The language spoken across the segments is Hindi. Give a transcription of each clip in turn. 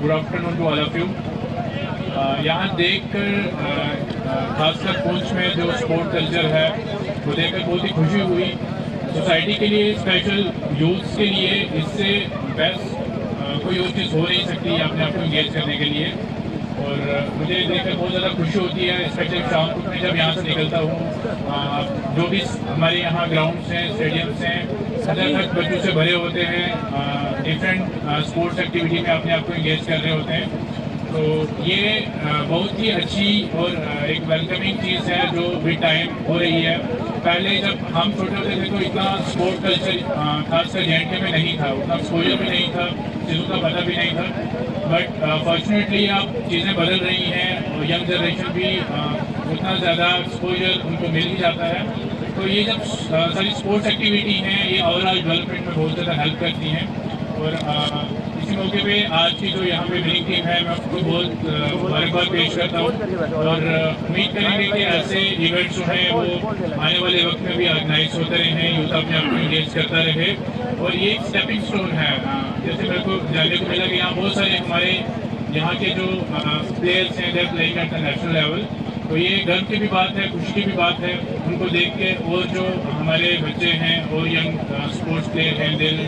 Good afternoon to all of you. यहाँ देख कर खासकर कोच में जो स्पोर्ट कल्चर है वो देखकर बहुत ही खुशी हुई। सोसाइटी के लिए, स्पेशल यूथ्स के लिए इससे बेस्ट कोई और चीज़ हो नहीं सकती अपने आप को इंगेज करने के लिए। और मुझे देखकर बहुत ज़्यादा खुशी होती है, स्पेशली शाम को मैं जब यहाँ से निकलता हूँ। जो भी हमारे यहाँ ग्राउंड्स हैं, स्टेडियम्स हैं, सदर तक बच्चों से भरे होते हैं, डिफरेंट स्पोर्ट्स एक्टिविटी में अपने आप को इंगेज कर रहे होते हैं। तो ये बहुत ही अच्छी और एक वेलकमिंग चीज़ है जो विद टाइम हो रही है। पहले जब हम छोटे होते थे तो इतना स्पोर्ट कल्चर खासकर JNK में नहीं था, उतना एक्सपोजर भी नहीं था, चीज़ों का पता भी नहीं था। बट फॉर्चुनेटली अब चीज़ें बदल रही हैं और यंग जनरेशन भी उतना ज़्यादा एक्सपोजर उनको मिल ही जाता है। तो ये जब सारी स्पोर्ट्स एक्टिविटी हैं ये ओवरऑल डेवलपमेंट में बहुत ज़्यादा हेल्प करती हैं। और इसी मौके पे आज की जो यहाँ पे विनिंग टीम है मैं आपको बहुत मुबारकबाद पेश करता हूँ और उम्मीद करेंगे कि ऐसे इवेंट्स जो हैं वो आने वाले वक्त में भी ऑर्गेनाइज होते रहे, यूथ अपने आप को इंगेज करता रहे। और ये एक स्टेपिंग स्टोन है। जैसे मेरे को जानने को मिला कि यहाँ बहुत सारे हमारे यहाँ के जो प्लेयर्स हैं they playing at the national level. तो ये गर्व की भी बात है, खुशी की भी बात है उनको देख के। और जो हमारे बच्चे हैं और यंग स्पोर्ट्स प्लेयर हैं, दिल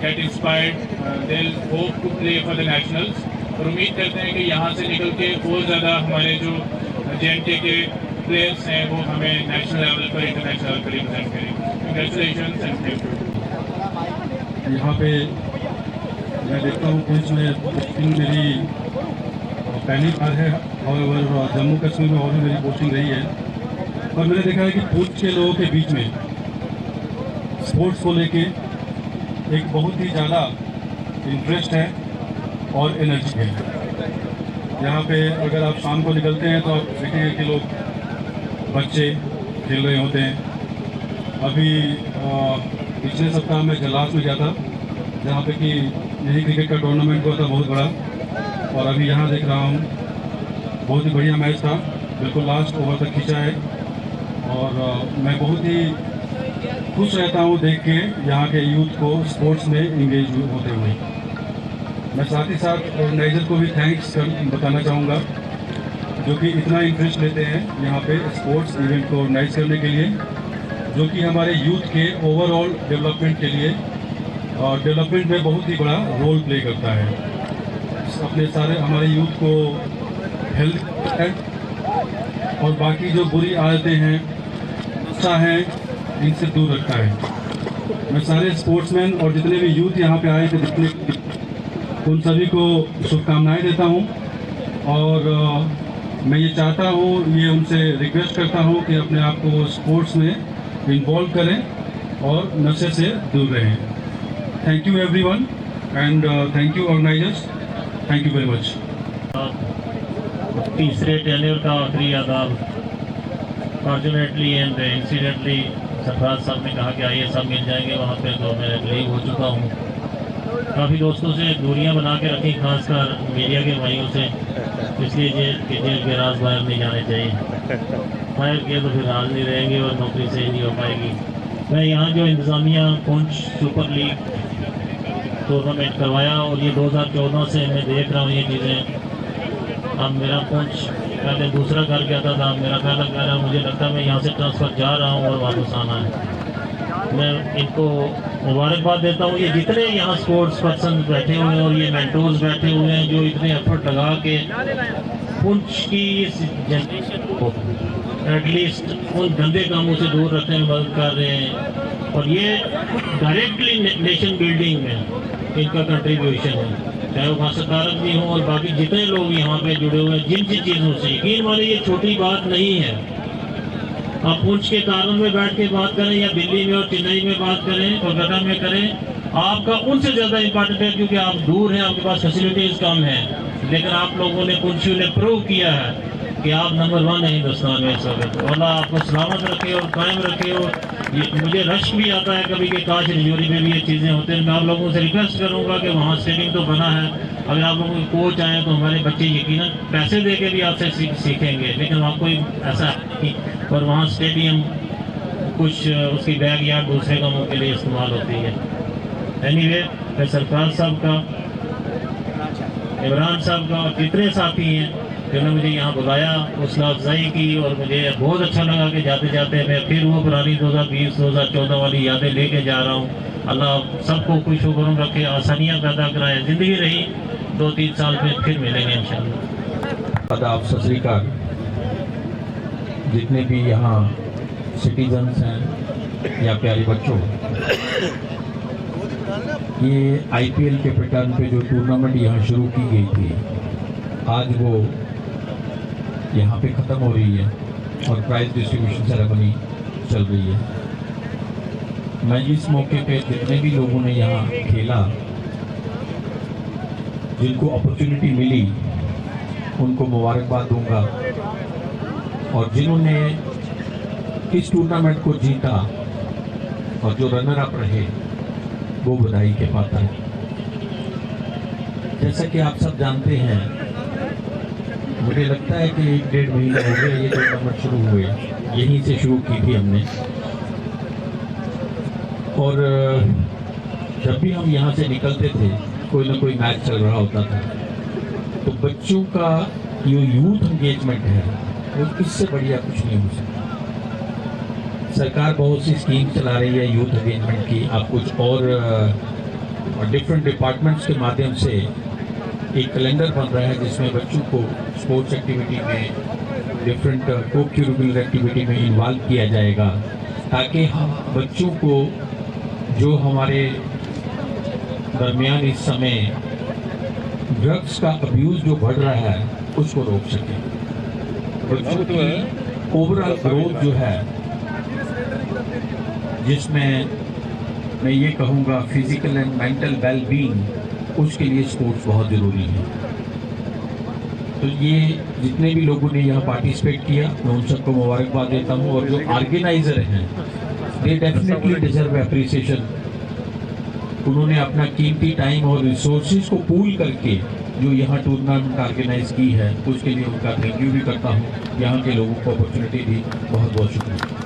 get inspired, they'll hope to play for the nationals। और उम्मीद करते हैं कि यहाँ से निकल के और ज़्यादा हमारे जो JNK के प्लेयर्स हैं वो हमें नेशनल लेवल पर, इंटरनेशनल लेवल पर रिप्रेजेंट करें। Congratulation and thank you. यहाँ पे मैं देखता हूँ कुछ में पोस्टिंग मेरी पहली बार है और जम्मू कश्मीर में और भी मेरी पोस्टिंग रही है। और मैंने देखा है कि पूछ के लोगों के बीच में स्पोर्ट्स को लेके एक बहुत ही ज़्यादा इंटरेस्ट है और एनर्जी है। यहाँ पे अगर आप शाम को निकलते हैं तो आप देखेंगे कि लोग, बच्चे खेल रहे होते हैं। अभी पिछले सप्ताह में जलास में गया था जहाँ पे कि यही क्रिकेट का टूर्नामेंट हुआ था बहुत बड़ा। और अभी यहाँ देख रहा हूँ बहुत ही बढ़िया मैच था, बिल्कुल लास्ट ओवर तक खींचा है। और मैं बहुत ही खुश रहता हूँ देख के यहाँ के यूथ को स्पोर्ट्स में इंगेज होते हुए। मैं साथ ही साथ ऑर्गेनाइजर को भी थैंक्स बताना चाहूँगा जो कि इतना इंटरेस्ट लेते हैं यहाँ पे स्पोर्ट्स इवेंट को ऑर्गेनाइज करने के लिए, जो कि हमारे यूथ के ओवरऑल डेवलपमेंट के लिए और डेवलपमेंट में बहुत ही बड़ा रोल प्ले करता है। अपने सारे हमारे यूथ को हेल्थ और बाकी जो बुरी आदतें हैं, नशा है, इनसे दूर रखता है। मैं सारे स्पोर्ट्समैन और जितने भी यूथ यहाँ पे आए थे उन सभी को शुभकामनाएं देता हूँ। और मैं ये चाहता हूँ, ये उनसे रिक्वेस्ट करता हूँ कि अपने आप को स्पोर्ट्स में इन्वॉल्व करें और नशे से दूर रहें। Thank you everyone and thank you organisers, thank you very much. तीसरे टेन्योर का आखिरी आदाब। फॉर्चुनेटली एंड इंसिडेंटली सरफराज साहब ने कहा कि आइए सब मिल जाएंगे वहाँ पे, तो मैं लीव हो चुका हूँ। काफ़ी दोस्तों से दूरियां बना के रखी, खासकर मीडिया के भाइयों से, इसलिए जेल के राज बाहर नहीं जाने चाहिए। फायर किए तो फिर राज नहीं रहेंगे और नौकरी से नहीं हो पाएगी। मैं यहाँ जो इंतज़ामिया पुंछ सुपर लीग टूर्नामेंट करवाया और ये 2014 से मैं देख रहा हूँ ये चीज़ें। अब मेरा पुंछ पहले दूसरा घर गया था, मेरा पहला घर है। मुझे लगता है मैं यहाँ से ट्रांसफ़र जा रहा हूँ और वापस आना है। मैं इनको मुबारकबाद देता हूँ, ये जितने यहाँ स्पोर्ट्स पर्सन बैठे हुए हैं और ये मेंटोर्स बैठे हुए हैं जो इतने एफर्ट लगा के पुंछ की इस जनरेशन को एटलीस्ट उन गंदे कामों से दूर रखने में मदद कर रहे हैं। और ये डायरेक्टली नेशन बिल्डिंग में इनका कंट्रीब्यूशन है, चाहे वो खासकारक भी हों और बाकी जितने लोग यहाँ पे जुड़े हुए हैं जिन जिन चीज़ों से। यकीन मानिए ये छोटी बात नहीं है। आप पुंछ के कारण में बैठ के बात करें या दिल्ली में और चेन्नई में बात करें, कोलकाता में करें, आपका उनसे ज़्यादा इम्पोर्टेंट है क्योंकि आप दूर हैं, आपके पास फैसिलिटीज़ कम हैं। लेकिन आप लोगों ने, पुंछियों ने प्रूव किया है कि आप नंबर 1 है हिंदुस्तान में इस वक्त। अल्लाह आपको सलामत रखे और कायम रखे। और मुझे रश भी आता है कभी कि काश रजौरी में भी ये चीज़ें होते हैं। मैं आप लोगों से रिक्वेस्ट करूँगा कि वहाँ स्टेडियम तो बना है, अगर आप लोगों के कोच आए तो हमारे बच्चे यकीनन पैसे दे के भी आपसे सीखेंगे, लेकिन वहाँ कोई ऐसा नहीं। और वहाँ स्टेडियम कुछ उसकी बैग या दूसरे कामों के लिए इस्तेमाल होती है। एनीवे, मैं सरफराज साहब का इमरान साहब का और जितने साथी हैं जिन्होंने मुझे यहाँ बुलाया, हौसला अफजाई की, और मुझे बहुत अच्छा लगा कि जाते जाते मैं फिर वो पुरानी 2020-2014 वाली यादें लेके जा रहा हूँ। अल्लाह सबको खुश खुश रखे, आसानियाँ पैदा कराए। ज़िंदगी रही 2-3 साल में फिर मिलेंगे इंशाल्लाह। आदाब, सत श्री अकाल। जितने भी यहाँ सिटीजन्स हैं या प्यारे बच्चों, ये आईपीएल के पैटर्न पे जो टूर्नामेंट यहाँ शुरू की गई थी, आज वो यहाँ पे ख़त्म हो रही है और प्राइज डिस्ट्रीब्यूशन सेरेमनी चल रही है। मैं इस मौके पे जितने भी लोगों ने यहाँ खेला, जिनको अपॉर्चुनिटी मिली, उनको मुबारकबाद दूंगा, और जिन्होंने इस टूर्नामेंट को जीता और जो रनर अप रहे वो बधाई के पात्र हैं। जैसा कि आप सब जानते हैं, मुझे लगता है कि 1-1.5 महीना हो गया ये टूर्नामेंट शुरू हुए, यहीं से शुरू की थी हमने। और जब भी हम यहाँ से निकलते थे कोई ना कोई मैच चल रहा होता था। तो बच्चों का जो यूथ एंगेजमेंट है वो इससे बढ़िया कुछ नहीं हो सकता। सरकार बहुत सी स्कीम चला रही है यूथ एंगेजमेंट की। आप कुछ और डिफरेंट डिपार्टमेंट्स के माध्यम से एक कैलेंडर बन रहा है जिसमें बच्चों को स्पोर्ट्स एक्टिविटी में, डिफरेंट को करिकुलर एक्टिविटी में इन्वॉल्व किया जाएगा, ताकि हम बच्चों को जो हमारे दरमियान इस समय ड्रग्स का अब्यूज़ जो बढ़ रहा है उसको रोक सकें। बच्चों की ओवरऑल ग्रोथ जो है, जिसमें मैं ये कहूँगा फिजिकल एंड मेंटल वेलबींग, उसके लिए स्पोर्ट्स बहुत ज़रूरी है। तो ये जितने भी लोगों ने यहाँ पार्टिसिपेट किया, मैं उन सबको मुबारकबाद देता हूँ। और जो ऑर्गेनाइजर हैं, दे डेफिनेटली डिजर्व एप्रिसिएशन। उन्होंने अपना कीमती टाइम और रिसोर्सेज को पूल करके जो यहाँ टूर्नामेंट ऑर्गेनाइज की है, उसके लिए उनका थैंक यू भी करता हूँ। यहाँ के लोगों को अपॉर्चुनिटी दी, बहुत बहुत शुक्रिया।